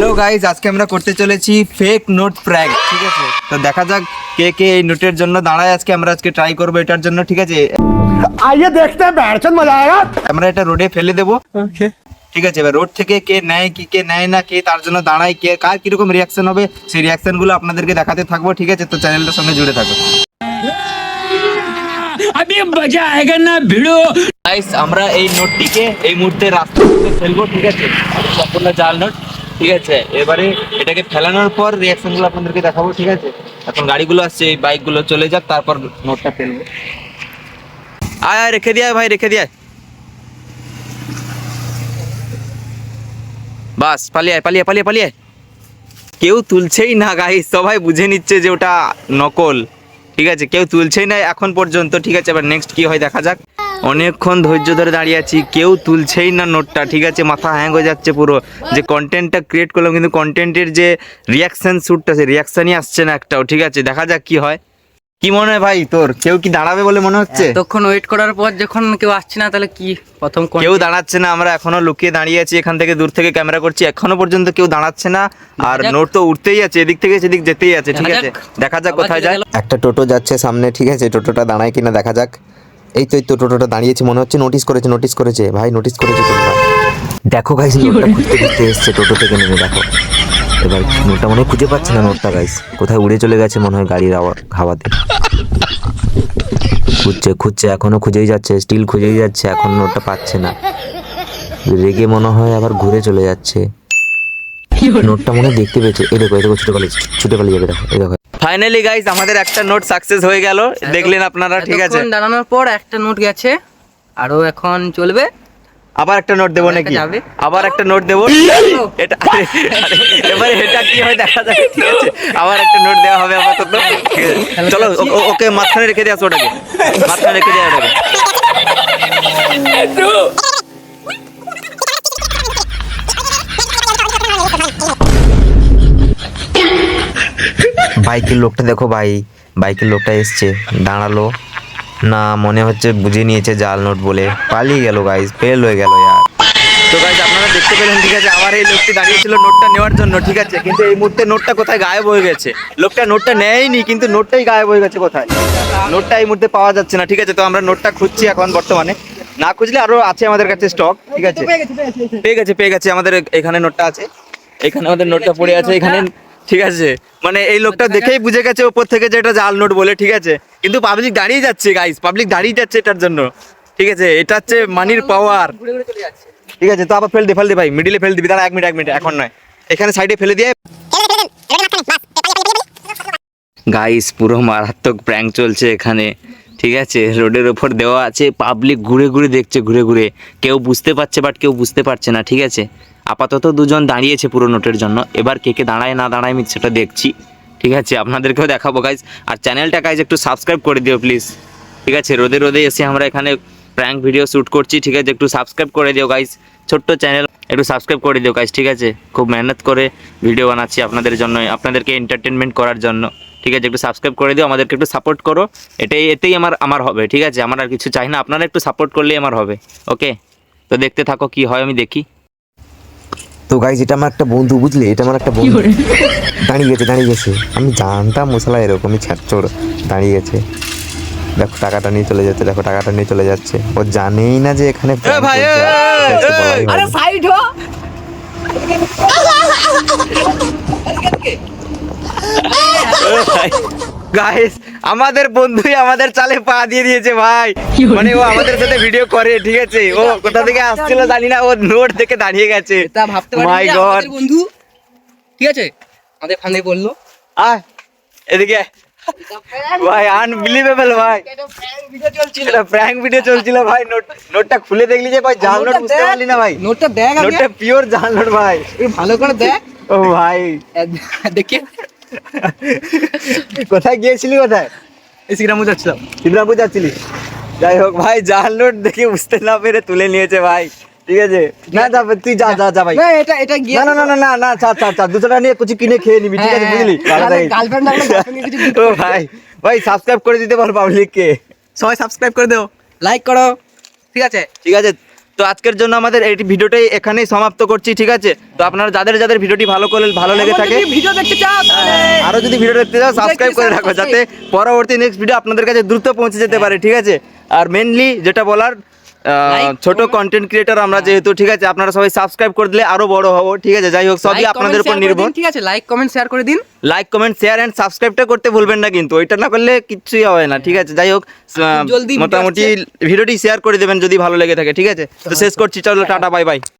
Hello guys, আজকে আমরা করতে চলেছি ফেক নোট প্র্যাঙ্ক। ঠিক আছে, তো দেখা যাক কে কে এই নোটের জন্য দাঁড়ায়। আমরা আজকে ট্রাই করবো এটার জন্য। ঠিক আছে, आइए देखते हैं बैठचंद मजा आएगा। আমরা এটা রোডে ফেলে দেবো। ঠিক আছে, এবার রোড থেকে কে নেয় কি কে নেয় না, কে তার জন্য দাঁড়ায়, কে কার কিরকম রিয়াকশন হবে, সেই রিয়াকশন গুলো আপনাদেরকে দেখাতে থাকবো। ঠিক আছে, তো চ্যানেলটার সঙ্গে জুড়ে থাকো। अभी मजा आएगा ना भिड़ो। গাইস, আমরা এই নোটটিকে এই মুহূর্তে রাস্তার মধ্যে ফেলবো। ঠিক আছে, সম্পূর্ণ জাল নোট। ঠিক আছে, এবারে এটাকে ফেলানোর পর রিয়াকশন গুলো আপনাদেরকে দেখাবো। ঠিক আছে, এখন গাড়িগুলো আসছে, এই বাইকগুলো চলে যাক, তারপর নোটটা ফেলবো। আয় আয়, রেখে দিয়ে ভাই, রেখে দিয়ে। বাস, পালিয়ে আয়, পালিয়ে পালিয়ে পালিয়ে। কেউ তুলছেই না গাইস, সবাই বুঝে নিচ্ছে যে ওটা নকল। ঠিক আছে, কেউ তুলছেই না এখন পর্যন্ত। ঠিক আছে, এবার নেক্সট কি হয় দেখা যাক। অনেকক্ষণ ধৈর্য ধরে দাঁড়িয়ে আছি, কেউ তুলছেই না নোটটা। ঠিক আছে, মাথা হ্যাং হয়ে যাচ্ছে পুরো, যে কন্টেন্টটা ক্রিয়েট করলাম কিন্তু কন্টেন্টের যে রিয়াকশন শ্যুটটা, সেই রিয়াকশনই আসছে না একটাও। ঠিক আছে, দেখা যাক কি হয়। কি মনে হয় ভাই তোর, কেউ কি দাঁড়াবে বলে মনে হচ্ছে? তখন ওয়েট করার পর যখন কেউ আসছে না, তাহলে কি প্রথম কেউ দাঁড়াচ্ছে না, আমরা এখনো লুকিয়ে দাঁড়িয়ে আছি, এখান থেকে দূর থেকে ক্যামেরা করছি, এখনো পর্যন্ত কেউ দাঁড়াচ্ছে না। আর নোট তো উঠতেই আছে, এদিক থেকে সেদিক যেতেই আছে। ঠিক আছে, দেখা যাক কোথায় যায়। একটা টোটো যাচ্ছে সামনে। ঠিক আছে, টোটোটা দাঁড়ায় কিনা দেখা যাক। এই তো টোটোটা দাঁড়িয়েছে, মনে হচ্ছে নোটিস করেছে ভাই, নোটিস করেছে তোমরা। দেখো গাইস, নোটটা খুঁজতে খুঁজতে এসছে টোটো থেকে নেমে। দেখো এবার নোটটা মনে হয় খুঁজে পাচ্ছে না। নোটটা গাইস কোথায় উড়ে চলে গেছে মনে হয় গাড়ির হাওয়াতে। খুঁজছে এখনো খুঁজেই যাচ্ছে, স্টিল খুঁজেই যাচ্ছে, এখন নোটটা পাচ্ছে না। রেগে মনে হয় আবার ঘুরে চলে যাচ্ছে। নোটটা মনে হয় দেখতে পেয়েছে। এই দেখো ছুটে পালিয়ে যাবে। দেখো এই দেখো। ফাইনালি গাইস, আমাদের একটা নোট সাকসেস হয়ে গেল, দেখলেন আপনারা। ঠিক আছে, দাঁড়ানোর পর একটা নোট গেছে, আরো এখন চলবে। আবার একটা নোট দেবো নাকি? যাবে। আবার একটা নোট দেবো। এটা এবারে এটা কি হয় দেখা যাক। ঠিক আছে, আবার একটা নোট দেওয়া হবে আপাতত। ঠিক আছে, চলো ওকে মাঝখানে রেখে দিয়ে আসো, ওটাকে মাঝখানে রেখে দিয়ে ওটাকে। বাইকের লোকটা দেখো ভাই, বাইকের লোকটা এসছে, দাঁড়ালো না, মনে হচ্ছে বুঝে নিয়েছে জাল নোট বলে, পালিয়ে গেল গাইস, ফেল হয়ে গেল ইয়ার। তো গাইস, আপনারা দেখতে পেলেন। ঠিক আছে, আবার এই লোকটি দাঁড়িয়েছিল নোটটা নেওয়ার জন্য। ঠিক আছে, কিন্তু এই মুহূর্তে নোটটা কোথায় গায়েব হয়ে গেছে। লোকটা নোটটা নেয়নি, কিন্তু নোটটাই গায়েব হয়ে গেছে কোথায়। নোটটা এই মুহূর্তে পাওয়া যাচ্ছে না। ঠিক আছে, তো আমরা নোটটা খুঁজছি এখন বর্তমানে। না খুঁজলে আরো আছে আমাদের কাছে স্টক। ঠিক আছে, পেয়ে গেছে আমাদের এখানে নোটটা আছে। এখানে আমাদের নোটটা পড়ে আছে এখানে। ঠিক আছে, মানে এই লোকটা দেখেই বুঝে গেছে উপর থেকে যে এটা জাল নোট বলে। ঠিক আছে, কিন্তু পাবলিক দাঁড়িয়ে যাচ্ছে গাইস, পাবলিক দাঁড়িয়ে যাচ্ছে এটার জন্য। ঠিক আছে, এটা হচ্ছে মানির পাওয়ার। ঠিক আছে, তো আবার ফেল দে ভাই, মিডিলে ফেল দিবি। দাঁড়া 1 মিনিট, এখন নয়, এখানে সাইডে ফেলে দিয়ে। গাইস, পুরো মারাত্মক প্র্যাঙ্ক চলছে এখানে। ঠিক আছে, রোডের ওপর দেওয়া আছে, পাবলিক ঘুরে ঘুরে দেখছে, ঘুরে কেউ বুঝতে পারছে বাট কেউ বুঝতে পারছে না। ঠিক আছে, আপাতত দুজন দাঁড়িয়েছে পুরো নোটের জন্য। এবার কে কে দাঁড়ায় না দাঁড়ায় আমি সেটা দেখছি। ঠিক আছে, আপনাদেরকেও দেখাবো গাইস। আর চ্যানেলটা গাইস একটু সাবস্ক্রাইব করে দিও প্লিজ। ঠিক আছে, রোদে এসে আমরা এখানে প্র্যাঙ্ক ভিডিও শ্যুট করছি। ঠিক আছে, একটু সাবস্ক্রাইব করে দিও গাইস, ছোট্ট চ্যানেল, একটু সাবস্ক্রাইব করে দিও গাইস। ঠিক আছে, খুব মেহনত করে ভিডিও বানাচ্ছি আপনাদের জন্য, আপনাদেরকে এন্টারটেনমেন্ট করার জন্য। ঠিক আছে, একটু সাবস্ক্রাইব করে দিও, আমাদেরকে একটু সাপোর্ট করো। এতেই আমার হবে। ঠিক আছে, আমার আর কিছু চাই না, আপনারা একটু সাপোর্ট করলেই আমার হবে। ওকে, তো দেখতে থাকো কি হয়, আমি দেখি। তো গাইস, এটা আমার একটা বন্ধু, বুঝলি, এটা আমার একটা বন্ধু। দাঁড়িয়ে গেছে। আমি জানতাম মশলা এরকমই ছাড়চোর। দাঁড়িয়ে গেছে, দেখো টাকাটা নিয়ে চলে যাচ্ছে। ও জানেই না যে এখানে ভাই, আরে সাইড হো। গাইস, আমাদের বন্ধুই আমাদের চালে পা দিয়ে দিয়েছে ভাই। মানে ও আমাদের সাথে ভিডিও করে। ঠিক আছে, ও কোথা থেকে আসছিল জানি না, ও নোট দেখে দাঁড়িয়ে গেছে। তা ভাবতে পারি মাই যে গড, আমাদের বন্ধু। ঠিক আছে, আমাদের ফান্দে বললো আয় এদিকে ভাই, আনবিলিভেবল ভাই, এটা প্র্যাঙ্ক ভিডিও চলছিল ভাই। নোটটা খুলে দেখলি যে ভাই জাল নোট, বুঝতে পারলি না ভাই? নোটটা দেখ, নোটটা পিওর জাল নোট ভাই, ভালো করে দেখ। ও ভাই, দেখে কোথায় গিয়েছিলি? কোথায়? শ্রীরামপুর যাচ্ছিলাম। শ্রীরামপুর যাচ্ছিলি? যাই হোক ভাই, জাল নোট দেখে বুঝতে না পেরে তুলে নিয়েছে ভাই। ঠিক আছে, না তুই যা ভাই। না, এটা গিয়ে না, ছাড়, দুটোটা নিয়ে কিছু কিনে খেয়ে নিবি। ঠিক আছে, বুঝলি? গার্লফ্রেন্ড ও ভাই সাবস্ক্রাইব করে দিতে বল পাবলিককে। সবাই সাবস্ক্রাইব করে দাও, লাইক করো। ঠিক আছে, তো আজকের জন্য আমাদের এই ভিডিওটাই এখানেই সমাপ্ত করছি, ঠিক আছে? তো আপনারা যাদের যাদের ভিডিওটি ভালো লেগে থাকে, ভিডিও দেখতে চাও তাহলে আরো যদি ভিডিও দেখতে চাও সাবস্ক্রাইব করে রাখো, যাতে পরবর্তী নেক্সট ভিডিও আপনাদের কাছে দ্রুত পৌঁছে যেতে পারে, ঠিক আছে? আর মেনলি যেটা বলার, ছোট কন্টেন্ট ক্রিয়েটর আমরা যেহেতু, ঠিক আছে, আপনারা সবাই সাবস্ক্রাইব করে দিলে আরো বড় হবো, ঠিক আছে? যাই হোক, সবই আপনাদের উপর নির্ভর। ঠিক আছে, লাইক কমেন্ট শেয়ার করে দিন। লাইক কমেন্ট শেয়ার এন্ড সাবস্ক্রাইবটা করতে ভুলবেন না, কিন্তু ওইটা না করলে কিচ্ছুই হবে না, ঠিক আছে? যাই হোক, জলদি মোটামুটি ভিডিওটি শেয়ার করে দেবেন যদি ভালো লেগে থাকে, ঠিক আছে? তো শেষ করছি, চলো টাটা, বাই বাই।